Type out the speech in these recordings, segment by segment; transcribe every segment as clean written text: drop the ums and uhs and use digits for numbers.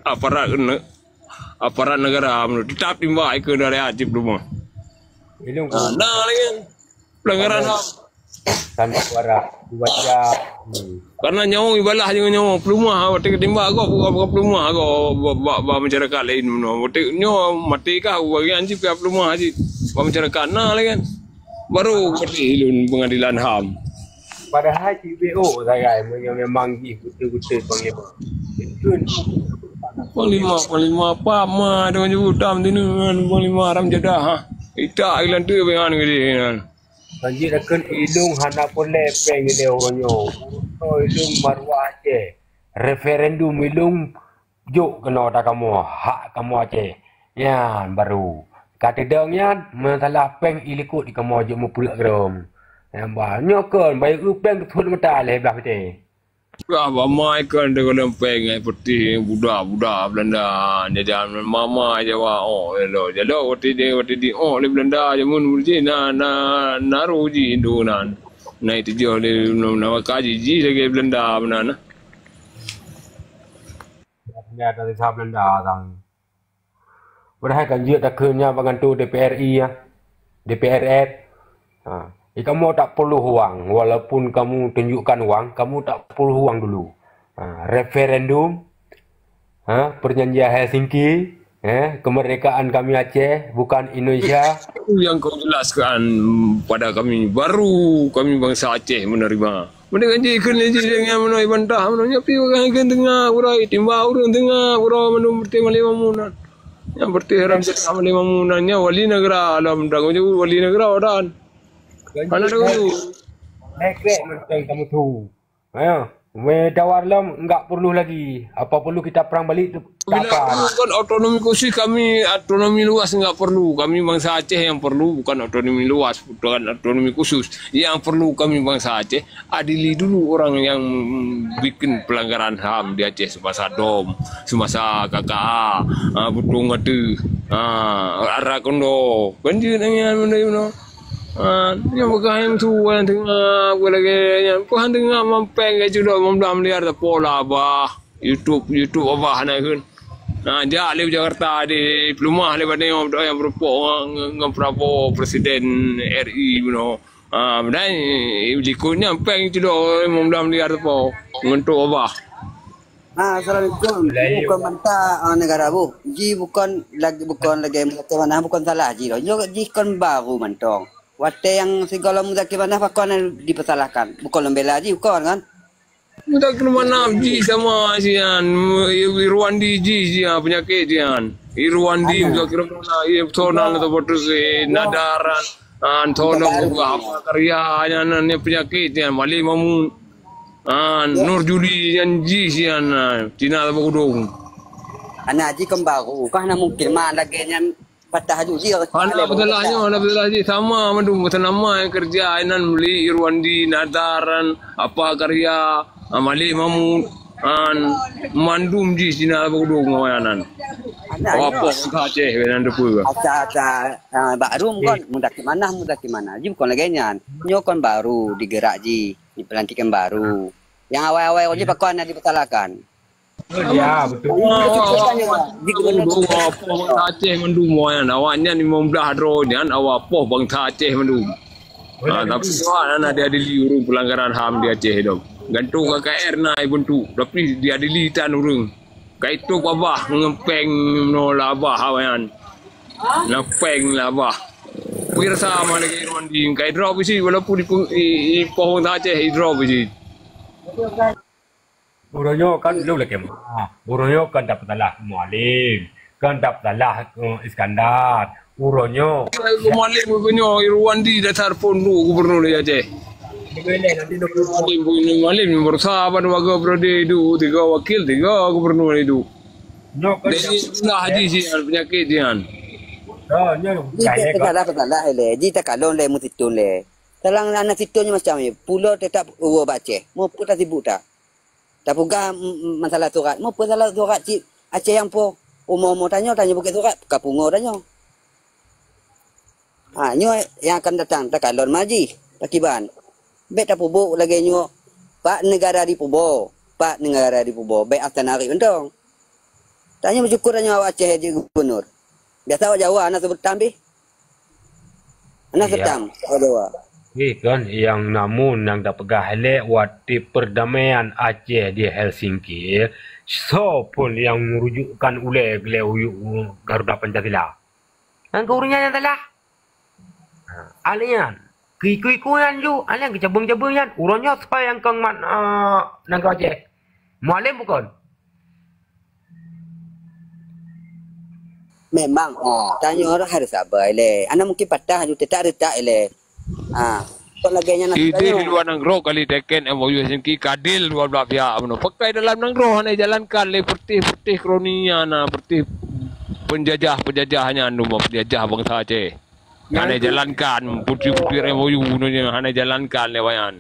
aparat negara tetap timba ke dari Aceh rumah. Ilung Nah, lagi pelanggaran HAM. tanpa suara dibaca. Karena nyawa ibalah jangan nyawa pelumah waktu ketimba aku buka pelumah aku ba masyarakat lain no. Waktu nyawa mati kah bagi anjing ke pelumah haji ba masyarakat nah lagi kan. Baru seperti ilun pengadilan HAM. Padahal CBO saya memang betul-betul panglima. Panglima apa mah dengan jutam dengan panglima Aram Jadah ha. Ita ilan tu dengan gede kan. Banjir akan ilung hana pun lepeng dia orangnya. Oh ilung marwah Aceh. Referendum ilung juk kena dah kamu hak kamu Aceh. Ya baru. Kata dongnya masalah peng ilikut di kamu aja mau pulak geram. Yang banyak kan baik upeng betul mata leh belah betul. Wah, mama ikan dengan lempeng putih budak-budak Belanda jajan mama aja wah ohelo jalo waktu di oh le Belanda aja mun urji naru ji Indonan na itu jo le nama kaji ji lagi Belanda benar. Ya dari sahabat Belanda tang. Padahal kan dia tak kerja bangantu DPRI ya. DPRR. Kamu tak perlu uang, walaupun kamu tunjukkan uang, kamu tak perlu uang dulu. Referendum, perjanjian Helsinki, kemerdekaan kami Aceh, bukan Indonesia. Yang kau jelaskan pada kami, baru kami bangsa Aceh menerima. Mereka jikan dengan menoi bantah, menoi pi orang tengah, urai timba orang tengah, urai menum bertema lima munan. Yang bertiharam selama 5 munannya wali negara alam dagu wali negara dan mana dulu Nekrek mentang kamu tu. Dawar lam enggak perlu lagi. Apa perlu kita perang balik tu? Kan otonomi khusus kami otonomi luas enggak perlu. Kami bangsa Aceh yang perlu bukan otonomi luas, bukan otonomi khusus. Yang perlu kami bangsa Aceh adili dulu orang yang bikin pelanggaran HAM di Aceh semasa DOM, semasa KKA, Butung Atu, Arah Kondo. Banjir dengan mana yang berkain tu yang tengah lagi yang puan tengah mampeng aja dah membelam liar dah pola bah YouTube abah nak kan. Dia alih Jakarta di Pelumah lepas ni yang berpok dengan Prabowo Presiden RI you dan ikutnya mampeng aja dah membelam liar dah po mentuk abah. Assalamualaikum. Bukan mentah negara bu. Ji bukan lagi mana bukan salah ji. Ji kan baru mentong. Wate yang segala muzakir mana fakon dipersalahkan. Bukan lembela ji bukan kan? Muzakir mana ji sama sian Irwandi ji sian penyakit sian. Irwandi muzakir mana tonal atau botus nadaran antono apa karya yang penyakit sian Mali Mamun Nur Juli yang ji sian Cina atau Kudung. Anak ji kan baru. Kan mungkin mana lagi yang patah haji anak betulnya sama mandum nama yang kerja inan beli Irwandi nadaran apa karya Mali Mamun mandum ji Cina Kudung ngawanan apa Aceh benan depu aca baru kan mudah ke mana ji bukan lagi nyan nyokon baru digerak ji dipelantikan baru yang awal-awal ji pakon dipersalahkan. Ya betul. Bangsa Aceh mendum yang awaknya 15 drone awak poh bangsa Aceh mendum. Tapi soal ada urung pelanggaran HAM di Aceh dong. Gantung KKR na buntu tapi dia dilitan urung. Kaitu abah ngempeng no labah awan. Ngempeng labah. Wir sama lagi Irwandi kai drop sih walaupun di poh bangsa Aceh drop sih. Burunyo kan lu lagi Burunyo kan dapat salah Mualim, kan dapat salah Iskandar. Burunyo Mualim punya Irwandi dasar pondu gubernur di Aceh. Mualim bersama warga berade itu 3 wakil 3 gubernur itu. Jadi sudah haji sih penyakit dian. Jika dapat le, jika kalon le musitun le. Talang anak situnya macam ni, pulau tetap uwa Aceh, mau putar sibuk tak? Tak puga masalah surat. Mau masalah surat cik Aceh yang po umur tanya bukit surat kapungo tanya. Nyo yang akan datang tak kalon maji takiban. Bet tak pubuk lagi nyo Pak negara di Pubo. Pak negara di Pubo. Bet atanari entong. Tanya bersyukur tanya awak Aceh je gubernur. Biasa awak Jawa anak sebut tambi. Anak setam awak Jawa. Kan yang namun yang dapat gahle wati perdamaian Aceh di Helsinki. So pun yang merujukkan ule Garuda Pancasila. Ang kauringan yang telah. Alian. Kuy-kuyan ju. Alian kecabung-cabung yan. Uronnya supaya yang kang nangka Aceh. Mualim bukan? Memang. Tanya orang harus sabar le. Anak mungkin patah ju tak retak le. Kau lagi nak Ide di luar Nanggro kali teken MOU Helsinki kadil dua belah pihak mano. Pakai dalam Nanggro hanya jalankan le pertih kroninya na pertih penjajahnya anu penjajah bangsa Aceh. Hanya jalankan putri-putri MOU nya hanya jalankan lewayan.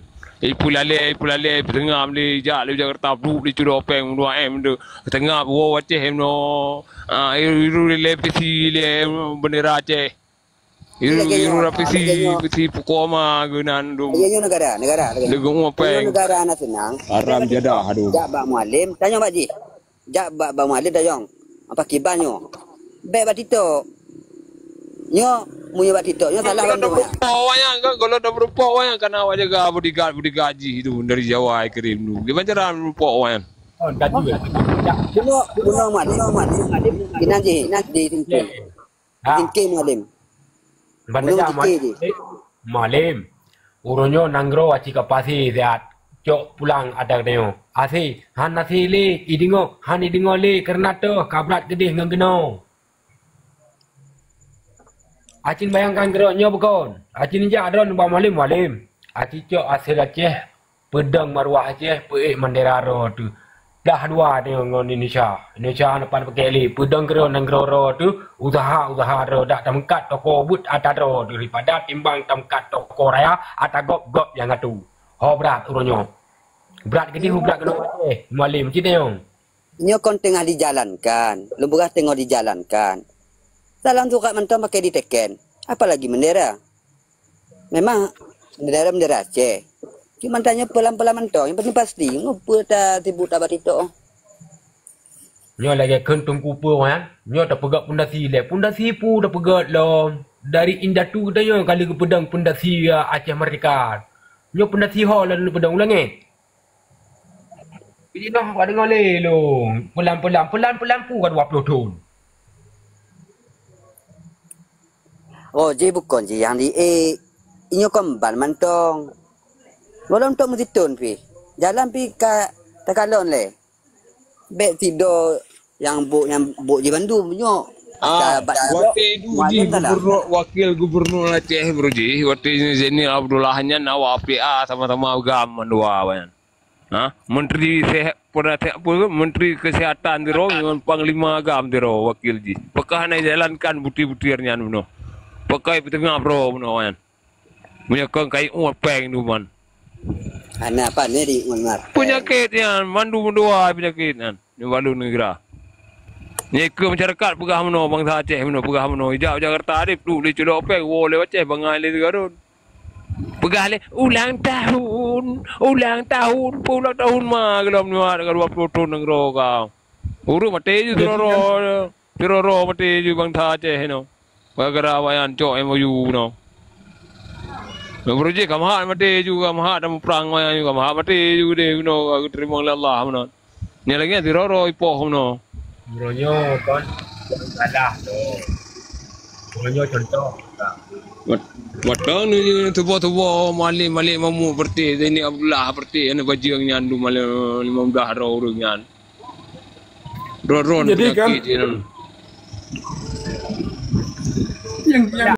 Pulale tengah le jak le Jakarta blu le Cudopeng 2M tu tengah wo Aceh no iru le pisi le bendera Aceh. Iru rapisi pukoma gunan dum. Dia negara. Legong apa? Negara anak senang. Haram jadah aduh. Jak bak mualim, tanya Pak Ji. Jak bak mualim dayong. Apa kibanyo? Baik Pak Tito. Nyo munyo Pak Tito, nyo salah bandung. Awaknya kan kalau dah berupa awaknya kan awak jaga budi gaji itu dari Jawa kirim tu. Gimana cara berupa awaknya? Oh, gaji. Bunuh mualim. Nanti tinggi. Tinggi mualim. Bandanya malim. Uronyo Nanggro aci kapasi sehat. Cok pulang ada deo. Asi han nasi le idingo le Karnata kabrat gedih ngengeno. Acin bayangkan geronyo bukan. Acin inja adron ba malim. Aci cok asal Aceh pedang marwah Aceh pe mandera ro tu. Dah dua dengan Indonesia depan pekeli pedang gero Nanggro ro tu usaha ro dak tamkat toko but ada ro daripada timbang tamkat toko raya ada gop yang atu. Ho berat uronyo. Berat gede berat kena malim citeng. Nyo kon tengah dijalankan, lembugah tengah dijalankan. Salam tu kat mentom pakai diteken. Apalagi bendera. Memang bendera Aceh. Cuma tanya pelan-pelan mentong. Yang penting pasti. Ngapa tak tibu tak batito. Nyo lagi kentung kupu kan. Nyo tak pegat pundasi le. Pundasi pu dah pegat lo. Dari Indatu kita nyo kali ke pedang pundasi Aceh Merdeka. Nyo pundasi ho lalu pedang ulangi. Jadi noh kau dengar le lo. Pelan-pelan pu kan 20 tahun. Oh, je bukan je yang di inyo kembal mentong. Walau untuk mesti tun pi. Jalan pi ka takalon le. Bek tidur yang buk je bandu punya. Wakil gubernur Aceh Broji, wakil Zainil Abdullah hanya nawa PA sama-sama agama dua wayan. Menteri Menteri Kesehatan diro dengan Panglima Agam diro wakil ji. Pakah na jalankan bukti-buktinya nuno. Pakai tengah bro nuno wayan. Punya kang kai peng tu man. Ana apa ni di Mulmar? Penyakit yang mandu mendua penyakit kan. Ni walu negara. Ni ke masyarakat pegah meno bangsa Aceh meno pegah meno hijau Jakarta adip tu le Cudopeng wo le Aceh bangai le garun. Pegah le ulang tahun mah gelom ni ada 20 tahun negro kau. Uru mate ju tiroro mate ju bangsa Aceh no. Bagara wayan cok MOU no. Beruji kamah mati juga kamah ada perang maya juga kamah mati juga deh no terima oleh Allah no. Ni lagi diroro ipoh no. Uronyo kan salah tu. Uronyo contoh. Matang ni tubo malim mamu berti ini Abdullah berti ane baju yang nyandu malim 15 ro urungan. Ro jadi kan yang